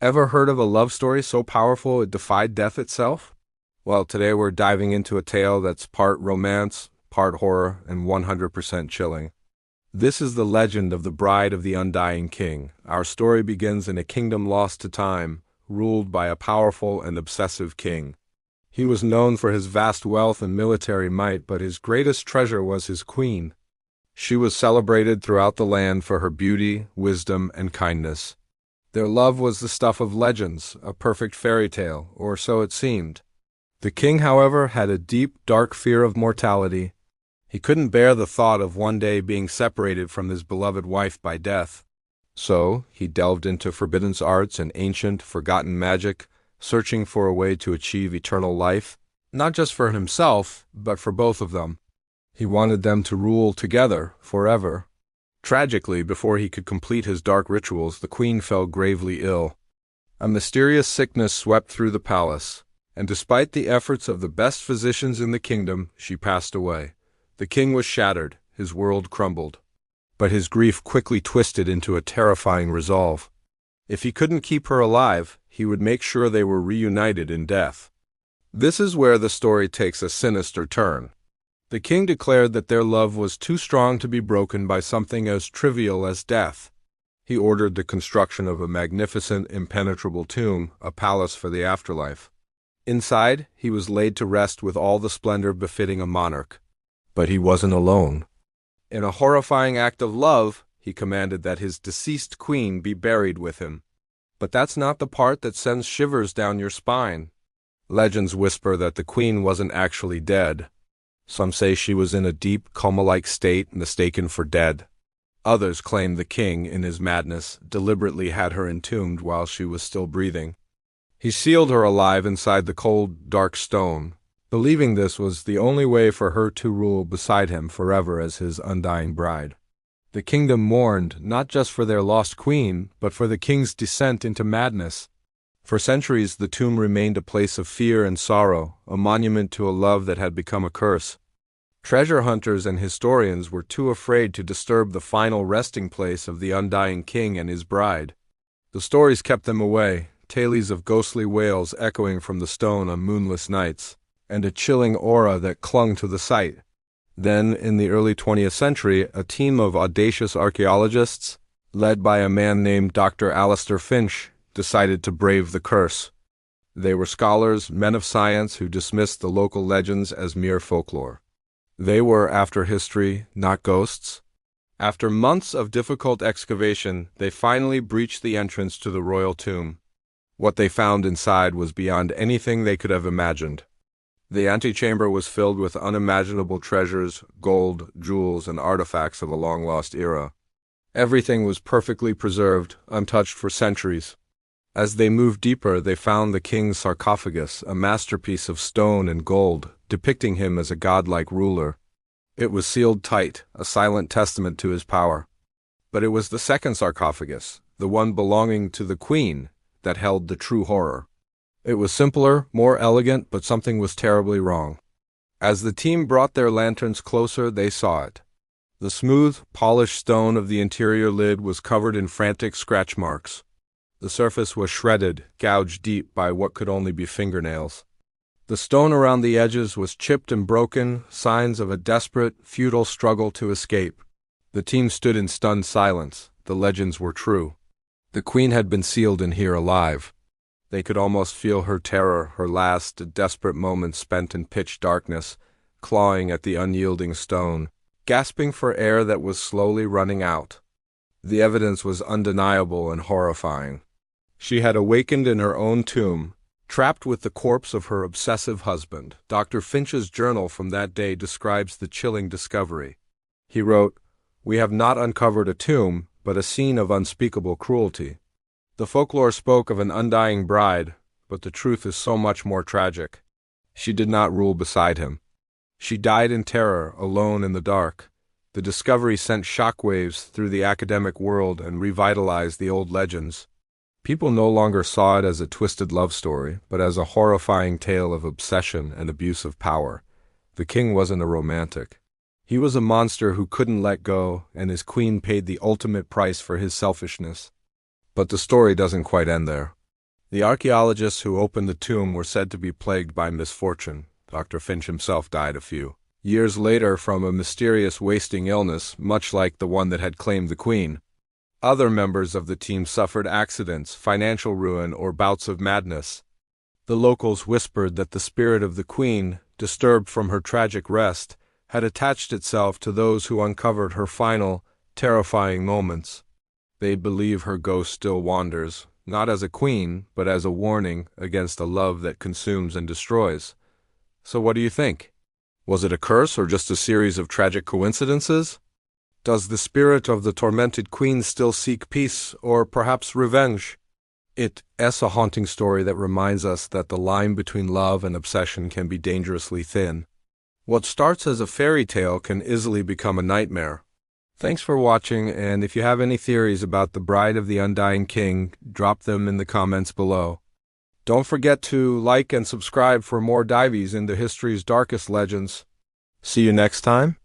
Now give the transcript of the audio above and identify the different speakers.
Speaker 1: Ever heard of a love story so powerful it defied death itself? Well, today we're diving into a tale that's part romance, part horror, and 100% chilling. This is the legend of the Bride of the Undying King. Our story begins in a kingdom lost to time, ruled by a powerful and obsessive king. He was known for his vast wealth and military might, but his greatest treasure was his queen. She was celebrated throughout the land for her beauty, wisdom, and kindness. Their love was the stuff of legends, a perfect fairy tale, or so it seemed. The king, however, had a deep, dark fear of mortality. He couldn't bear the thought of one day being separated from his beloved wife by death. So, he delved into forbidden arts and ancient, forgotten magic, searching for a way to achieve eternal life, not just for himself, but for both of them. He wanted them to rule together, forever. Tragically, before he could complete his dark rituals, the queen fell gravely ill. A mysterious sickness swept through the palace, and despite the efforts of the best physicians in the kingdom, she passed away. The king was shattered, his world crumbled. But his grief quickly twisted into a terrifying resolve. If he couldn't keep her alive, he would make sure they were reunited in death. This is where the story takes a sinister turn. The king declared that their love was too strong to be broken by something as trivial as death. He ordered the construction of a magnificent, impenetrable tomb, a palace for the afterlife. Inside, he was laid to rest with all the splendor befitting a monarch. But he wasn't alone. In a horrifying act of love, he commanded that his deceased queen be buried with him. But that's not the part that sends shivers down your spine. Legends whisper that the queen wasn't actually dead. Some say she was in a deep, coma-like state, mistaken for dead. Others claim the king, in his madness, deliberately had her entombed while she was still breathing. He sealed her alive inside the cold, dark stone, believing this was the only way for her to rule beside him forever as his undying bride. The kingdom mourned not just for their lost queen, but for the king's descent into madness. For centuries, the tomb remained a place of fear and sorrow, a monument to a love that had become a curse. Treasure hunters and historians were too afraid to disturb the final resting place of the undying king and his bride. The stories kept them away, tales of ghostly wails echoing from the stone on moonless nights, and a chilling aura that clung to the site. Then, in the early 20th century, a team of audacious archaeologists, led by a man named Dr. Alistair Finch, decided to brave the curse. They were scholars, men of science who dismissed the local legends as mere folklore. They were after history, not ghosts. After months of difficult excavation, they finally breached the entrance to the royal tomb. What they found inside was beyond anything they could have imagined. The antechamber was filled with unimaginable treasures, gold, jewels, and artifacts of a long-lost era. Everything was perfectly preserved, untouched for centuries. As they moved deeper, they found the king's sarcophagus, a masterpiece of stone and gold, depicting him as a godlike ruler. It was sealed tight, a silent testament to his power. But it was the second sarcophagus, the one belonging to the queen, that held the true horror. It was simpler, more elegant, but something was terribly wrong. As the team brought their lanterns closer, they saw it. The smooth, polished stone of the interior lid was covered in frantic scratch marks. The surface was shredded, gouged deep by what could only be fingernails. The stone around the edges was chipped and broken, signs of a desperate, futile struggle to escape. The team stood in stunned silence. The legends were true. The queen had been sealed in here alive. They could almost feel her terror, her last, desperate moments spent in pitch darkness, clawing at the unyielding stone, gasping for air that was slowly running out. The evidence was undeniable and horrifying. She had awakened in her own tomb, trapped with the corpse of her obsessive husband. Dr. Finch's journal from that day describes the chilling discovery. He wrote, "We have not uncovered a tomb, but a scene of unspeakable cruelty. The folklore spoke of an undying bride, but the truth is so much more tragic. She did not rule beside him. She died in terror, alone in the dark. The discovery sent shockwaves through the academic world and revitalized the old legends. People no longer saw it as a twisted love story, but as a horrifying tale of obsession and abuse of power. The king wasn't a romantic. He was a monster who couldn't let go, and his queen paid the ultimate price for his selfishness. But the story doesn't quite end there. The archaeologists who opened the tomb were said to be plagued by misfortune. Dr. Finch himself died a few years later from a mysterious wasting illness, much like the one that had claimed the queen. Other members of the team suffered accidents, financial ruin, or bouts of madness. The locals whispered that the spirit of the queen, disturbed from her tragic rest, had attached itself to those who uncovered her final, terrifying moments. They believe her ghost still wanders, not as a queen, but as a warning against a love that consumes and destroys. So what do you think? Was it a curse or just a series of tragic coincidences? Does the spirit of the tormented queen still seek peace or perhaps revenge? It's a haunting story that reminds us that the line between love and obsession can be dangerously thin. What starts as a fairy tale can easily become a nightmare. Thanks for watching, and if you have any theories about the Bride of the Undying King, drop them in the comments below. Don't forget to like and subscribe for more dives into history's darkest legends. See you next time.